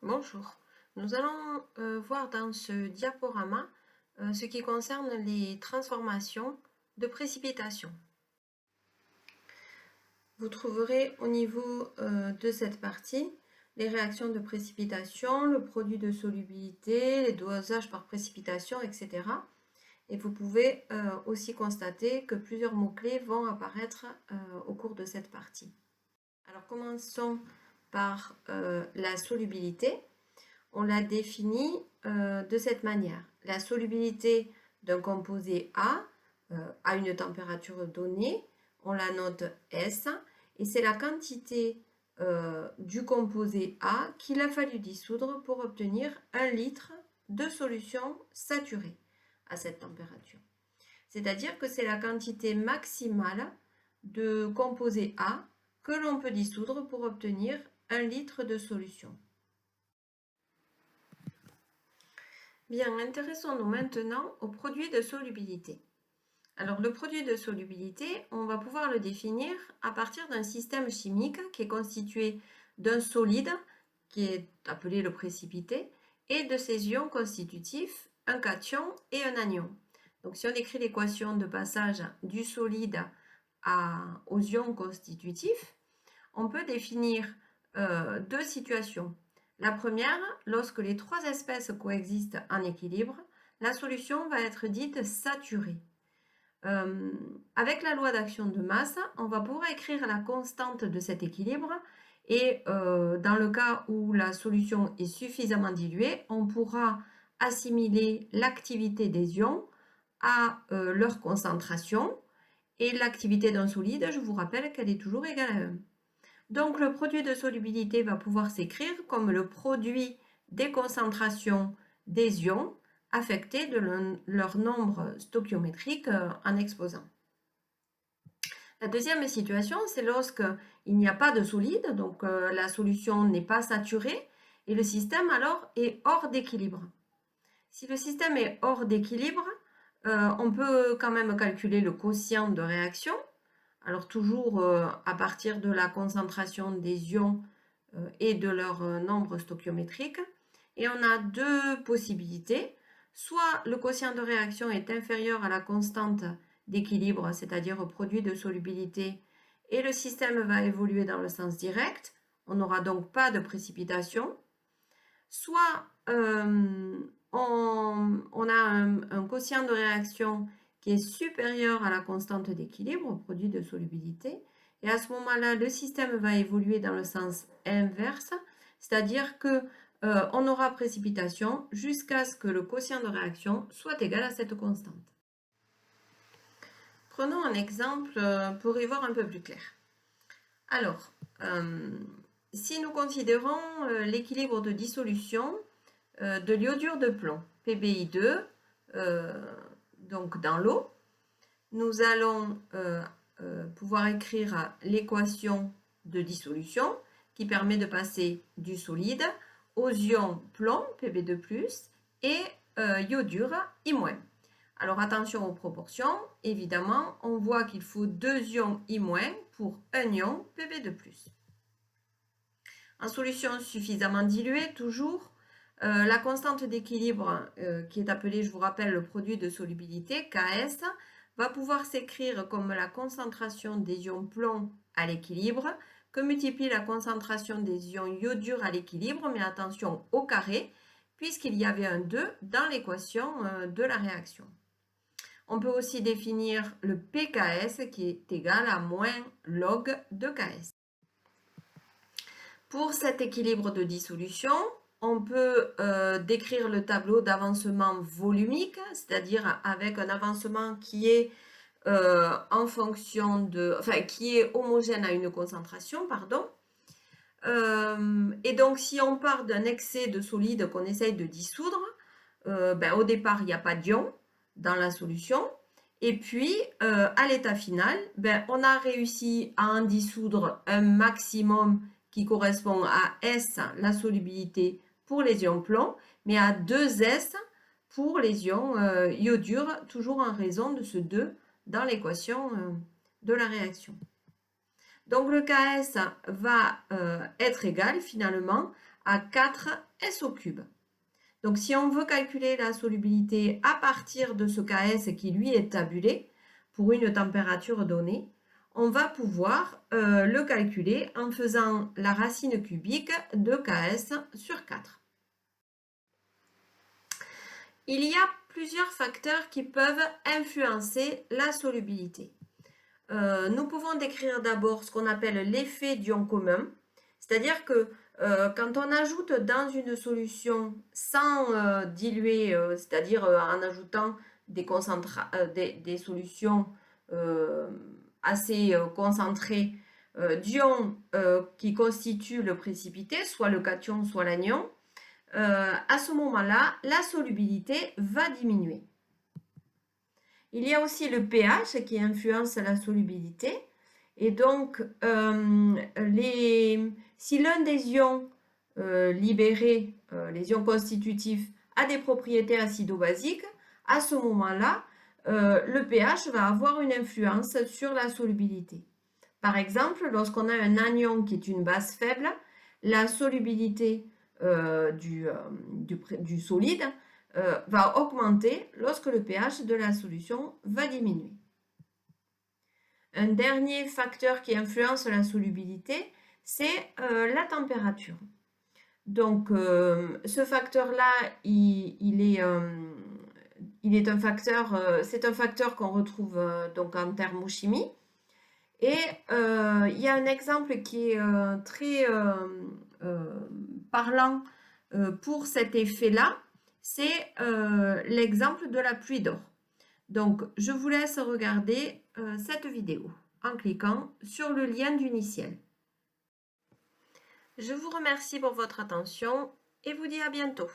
Bonjour, nous allons voir dans ce diaporama ce qui concerne les transformations de précipitation. Vous trouverez au niveau de cette partie les réactions de précipitation, le produit de solubilité, les dosages par précipitation, etc. Et vous pouvez aussi constater que plusieurs mots-clés vont apparaître au cours de cette partie. Alors commençons par la solubilité. On la définit de cette manière. La solubilité d'un composé A à une température donnée, on la note S, et c'est la quantité du composé A qu'il a fallu dissoudre pour obtenir 1 litre de solution saturée à cette température. C'est-à-dire que c'est la quantité maximale de composé A que l'on peut dissoudre pour obtenir 1 litre de solution. Bien, intéressons-nous maintenant au produit de solubilité. Alors, le produit de solubilité, on va pouvoir le définir à partir d'un système chimique qui est constitué d'un solide, qui est appelé le précipité, et de ses ions constitutifs, un cation et un anion. Donc, si on écrit l'équation de passage du solide aux ions constitutifs, on peut définir deux situations. La première, lorsque les trois espèces coexistent en équilibre, la solution va être dite saturée. Avec la loi d'action de masse, on va pouvoir écrire la constante de cet équilibre et dans le cas où la solution est suffisamment diluée, on pourra assimiler l'activité des ions à leur concentration et l'activité d'un solide, je vous rappelle qu'elle est toujours égale à 1. Donc le produit de solubilité va pouvoir s'écrire comme le produit des concentrations des ions affectés de leur nombre stoichiométrique en exposant. La deuxième situation, c'est lorsqu'il n'y a pas de solide, donc la solution n'est pas saturée et le système alors est hors d'équilibre. Si le système est hors d'équilibre, on peut quand même calculer le quotient de réaction. Alors toujours à partir de la concentration des ions et de leur nombre stoichiométrique. Et on a deux possibilités. Soit le quotient de réaction est inférieur à la constante d'équilibre, c'est-à-dire au produit de solubilité, et le système va évoluer dans le sens direct. On n'aura donc pas de précipitation. Soit on a un quotient de réaction qui est supérieur à la constante d'équilibre, au produit de solubilité. Et à ce moment-là, le système va évoluer dans le sens inverse, c'est-à-dire qu'on aura précipitation jusqu'à ce que le quotient de réaction soit égal à cette constante. Prenons un exemple pour y voir un peu plus clair. Alors, si nous considérons l'équilibre de dissolution de l'iodure de plomb, PbI2, donc dans l'eau, nous allons pouvoir écrire l'équation de dissolution qui permet de passer du solide aux ions plomb, Pb2+, et iodure, I-. Alors attention aux proportions, évidemment, on voit qu'il faut 2 ions I- pour 1 ion Pb2+. En solution suffisamment diluée, toujours, la constante d'équilibre, qui est appelée, je vous rappelle, le produit de solubilité, Ks, va pouvoir s'écrire comme la concentration des ions plomb à l'équilibre, que multiplie la concentration des ions iodure à l'équilibre, mais attention au carré, puisqu'il y avait un 2 dans l'équation de la réaction. On peut aussi définir le pKs qui est égal à moins log de Ks. Pour cet équilibre de dissolution, on peut décrire le tableau d'avancement volumique, c'est-à-dire avec un avancement qui est en fonction de, enfin, qui est homogène à une concentration, pardon. Et donc, si on part d'un excès de solide qu'on essaye de dissoudre, au départ, il n'y a pas d'ion dans la solution. Et puis, à l'état final, on a réussi à en dissoudre un maximum qui correspond à S, la solubilité pour les ions plomb, mais à 2S pour les ions iodure, toujours en raison de ce 2 dans l'équation de la réaction. Donc le Ks va être égal finalement à 4 S au cube. Donc, si on veut calculer la solubilité à partir de ce Ks qui, lui, est tabulé pour une température donnée, on va pouvoir le calculer en faisant la racine cubique de Ks sur 4. Il y a plusieurs facteurs qui peuvent influencer la solubilité. Nous pouvons décrire d'abord ce qu'on appelle l'effet d'ion commun, c'est-à-dire que quand on ajoute dans une solution sans diluer, c'est-à-dire en ajoutant des solutions assez concentrées d'ions qui constituent le précipité, soit le cation, soit l'anion, à ce moment-là, la solubilité va diminuer. Il y a aussi le pH qui influence la solubilité. Et donc, si l'un des ions libérés, les ions constitutifs, a des propriétés acido-basiques, à ce moment-là, le pH va avoir une influence sur la solubilité. Par exemple, lorsqu'on a un anion qui est une base faible, la solubilité du solide va augmenter lorsque le pH de la solution va diminuer. Un dernier facteur qui influence la solubilité, c'est la température. Donc, ce facteur-là, c'est un facteur qu'on retrouve donc en thermochimie. Et il y a un exemple qui est très parlant pour cet effet-là, c'est l'exemple de la pluie d'or. Donc, je vous laisse regarder cette vidéo en cliquant sur le lien d'Uniciel. Je vous remercie pour votre attention et vous dis à bientôt.